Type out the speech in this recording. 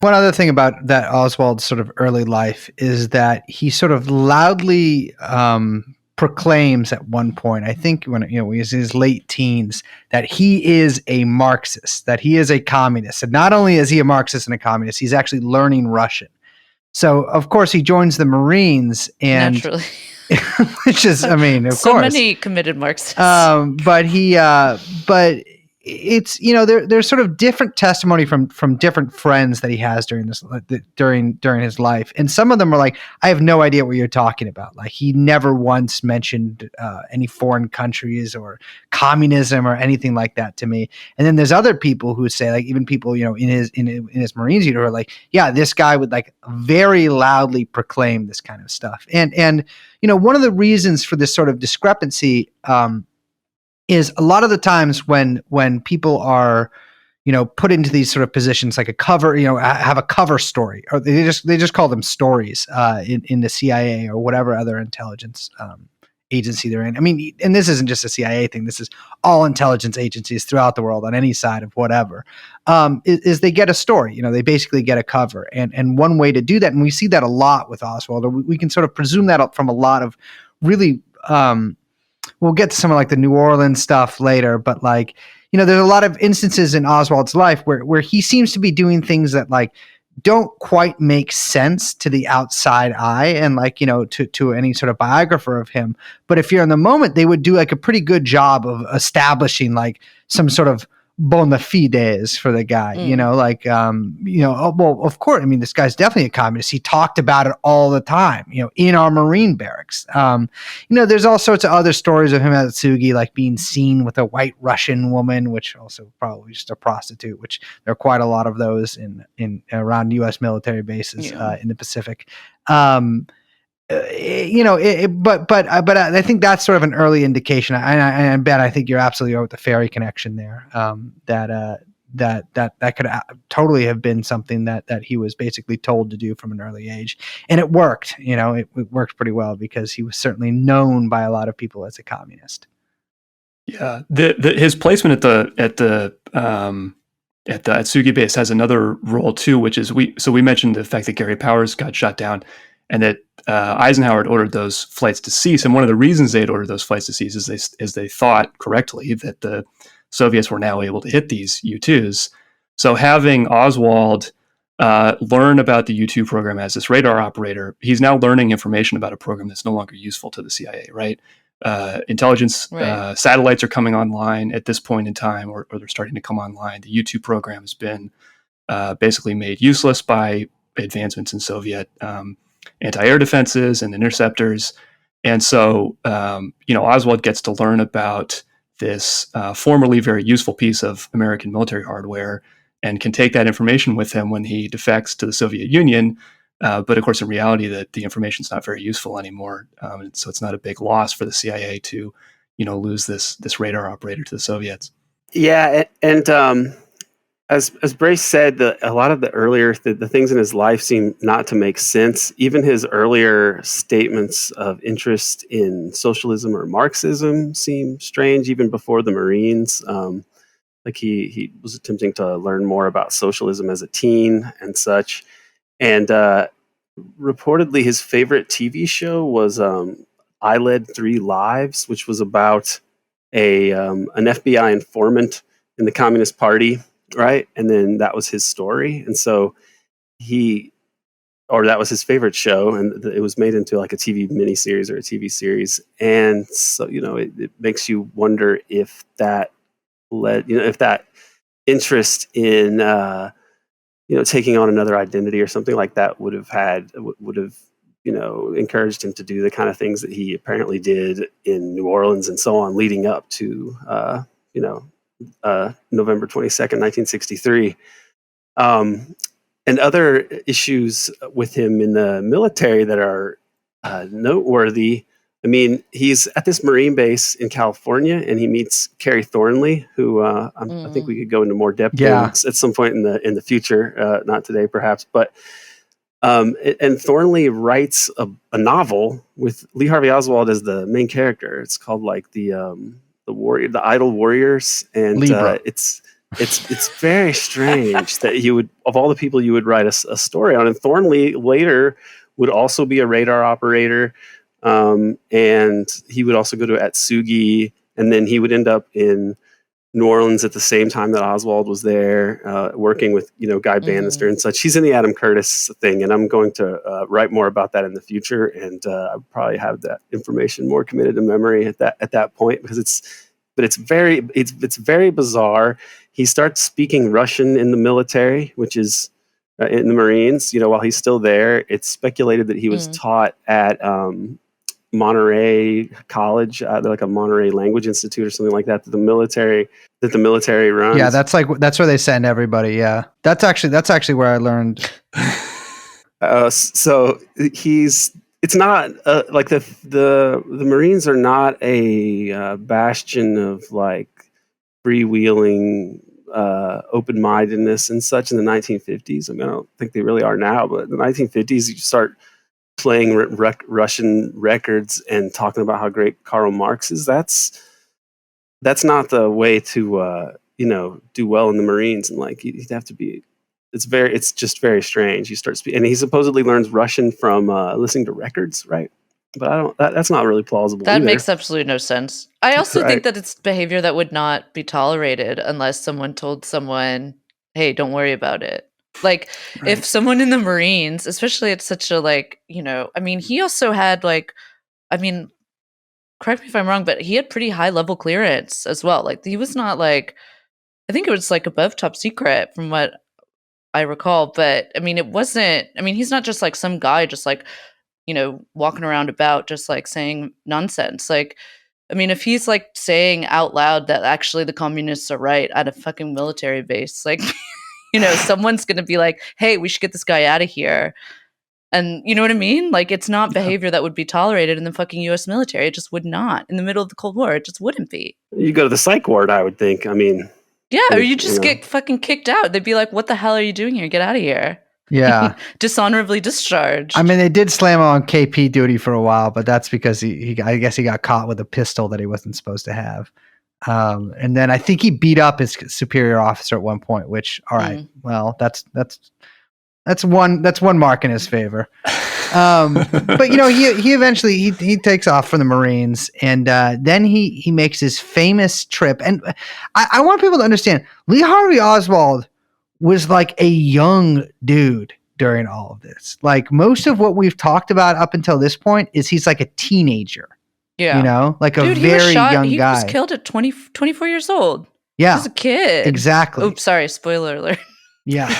One other thing about that Oswald's sort of early life is that he sort of loudly proclaims at one point, I think when he was in his late teens, that he is a Marxist, that he is a communist. And not only is he a Marxist and a communist, he's actually learning Russian. So of course he joins the Marines, and naturally, which is, I mean, of so course, many committed Marxists. But it's, there's sort of different testimony from different friends that he has during his life, and some of them are like, I have no idea what you're talking about. Like, he never once mentioned any foreign countries or communism or anything like that to me. And then there's other people who say, like, even people in his Marines unit are like, yeah, this guy would like very loudly proclaim this kind of stuff. And one of the reasons for this sort of discrepancy is a lot of the times when people are, put into these sort of positions, like a cover, have a cover story, or they just call them stories in the CIA or whatever other intelligence agency they're in. I mean, and this isn't just a CIA thing. This is all intelligence agencies throughout the world on any side of whatever, is they get a story, they basically get a cover. And one way to do that, and we see that a lot with Oswald, or we can sort of presume that from a lot of really, we'll get to some of like the New Orleans stuff later, but like, there's a lot of instances in Oswald's life where he seems to be doing things that like don't quite make sense to the outside eye and like, to any sort of biographer of him. But if you're in the moment, they would do like a pretty good job of establishing like some sort of bona fides for the guy, well, of course, I mean, this guy's definitely a communist. He talked about it all the time, in our Marine barracks. There's all sorts of other stories of him at Tsugi, like being seen with a white Russian woman, which also probably just a prostitute, which there are quite a lot of those in around U.S. military bases in the Pacific. But I think that's sort of an early indication. And Ben, I think you're absolutely right with the fairy connection there. That could totally have been something that he was basically told to do from an early age, and it worked. It worked pretty well because he was certainly known by a lot of people as a communist. Yeah, his placement at Tsugi base has another role too, which is we mentioned the fact that Gary Powers got shot down, and that Eisenhower had ordered those flights to cease. And one of the reasons they had ordered those flights to cease is they thought correctly that the Soviets were now able to hit these U-2s. So having Oswald learn about the U-2 program as this radar operator, he's now learning information about a program that's no longer useful to the CIA, right? Intelligence satellites are coming online at this point in time, or they're starting to come online. The U-2 program has been basically made useless by advancements in Soviet anti-air defenses and interceptors. And so, Oswald gets to learn about this formerly very useful piece of American military hardware and can take that information with him when he defects to the Soviet Union. But of course, in reality, the information is not very useful anymore. And so it's not a big loss for the CIA to, lose this radar operator to the Soviets. Yeah. And as Brace said, a lot of the earlier the things in his life seem not to make sense. Even his earlier statements of interest in socialism or Marxism seem strange, even before the Marines. Like he was attempting to learn more about socialism as a teen and such. And reportedly, his favorite TV show was I Led 3 Lives, which was about an FBI informant in the Communist Party. Right. And then that was his story. And so that was his favorite show. And it was made into like a TV miniseries or a TV series. And so, it makes you wonder if that if that interest in, taking on another identity or something like that would have encouraged him to do the kind of things that he apparently did in New Orleans and so on, leading up to, November 22nd, 1963. And other issues with him in the military that are noteworthy. I mean, he's at this Marine base in California, and he meets Carrie Thornley, who I think we could go into more depth in at some point in the future, not today perhaps. But and Thornley writes a novel with Lee Harvey Oswald as the main character. It's called like the Idle Warriors, and Libra. it's It's very strange that you would, of all the people you would write a story on. And Thornley later would also be a radar operator, and he would also go to Atsugi, and then he would end up in New Orleans at the same time that Oswald was there, working with Guy Bannister and such. He's in the Adam Curtis thing, and I'm going to write more about that in the future, and I'll probably have that information more committed to memory at that point, because it's very bizarre. He starts speaking Russian in the military, which is in the Marines. While he's still there, it's speculated that he was taught at Monterey College, like a Monterey Language Institute or something like that, that the military runs. Yeah, that's where they send everybody. Yeah, that's actually where I learned. So it's not like the Marines are not a bastion of like freewheeling open-mindedness and such in the 1950s. I mean, I don't think they really are now, but in the 1950s, you start playing Russian records and talking about how great Karl Marx is. That's not the way to do well in the Marines, and like you'd have to be. It's just very strange. You start speaking, and he supposedly learns Russian from listening to records, right? But I don't. That's not really plausible. That either. makes absolutely no sense. I also Right. think that it's behavior that would not be tolerated unless someone told someone, "Hey, don't worry about it." Like if someone in the Marines, especially at such a I mean, he also had correct me if I'm wrong, but he had pretty high level clearance as well. Like he was not I think it was above top secret from what I recall, but I mean, it wasn't. I mean, he's not just some guy just walking around about just saying nonsense. I mean, if he's saying out loud that actually the communists are right at a fucking military base, someone's going to be like, hey, we should get this guy out of here. And you know what I mean? It's not behavior that would be tolerated in the fucking US military. It just would not. In the middle of the Cold War, it just wouldn't be. You go to the psych ward, I would think. I mean, yeah, or you just get fucking kicked out. They'd be like, what the hell are you doing here? Get out of here. Yeah. Dishonorably discharged. I mean, they did slam him on KP duty for a while, but that's because I guess he got caught with a pistol that he wasn't supposed to have. And then I think he beat up his superior officer at one point, which, all right, well, that's one mark in his favor. But he eventually he takes off from the Marines, and then he makes his famous trip. And I want people to understand, Lee Harvey Oswald was like a young dude during all of this. Like most of what we've talked about up until this point is he's like a teenager. Yeah. Like a very young guy. He was killed at 24 years old. Yeah. He was a kid. Exactly. Oops, sorry, spoiler alert. Yeah.